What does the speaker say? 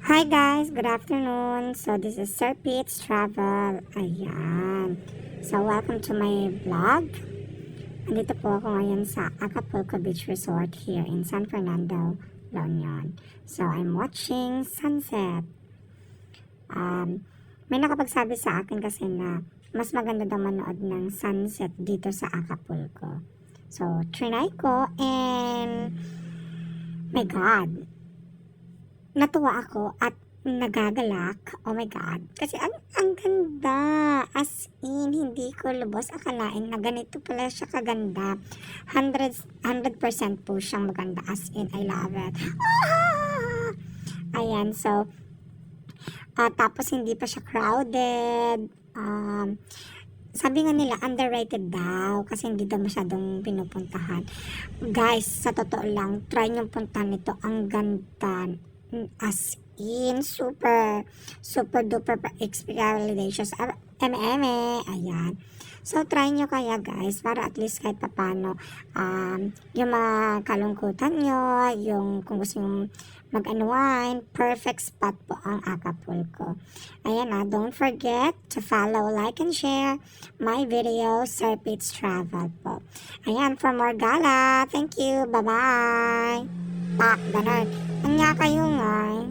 Hi guys, good afternoon. So this is Sir Pete's Travel. Ayan. So welcome to my vlog. Andito po ako ngayon sa Acapulco Beach Resort here in San Fernando, La Union. So I'm watching sunset. May nakapagsabi sa akin kasi na mas maganda daw manood ng sunset dito sa Acapulco. So trinay ko and my God, natuwa ako at nagagalak. Oh my God. Kasi ang ganda. As in, hindi ko lubos akalain na ganito pala siya kaganda. 100% po siyang maganda. As in, I love it. Ah! Ayan, so, tapos hindi pa siya crowded. Sabi nga nila, underrated daw kasi hindi daw masyadong pinupuntahan. Guys, sa totoo lang, try nyo puntahan ito. Ang ganda. As in, super duper experience. Ayan. So, try nyo kaya guys, para at least kahit papano, yung mga kalungkutan nyo, yung kung gusto nyo mag-unwind, perfect spot po ang Acapulco. Ayan don't forget to follow, like, and share my video, Sir Pete's Travel po. Ayan, for more gala. Thank you. Bye-bye. Ganun. Anya kayo nga.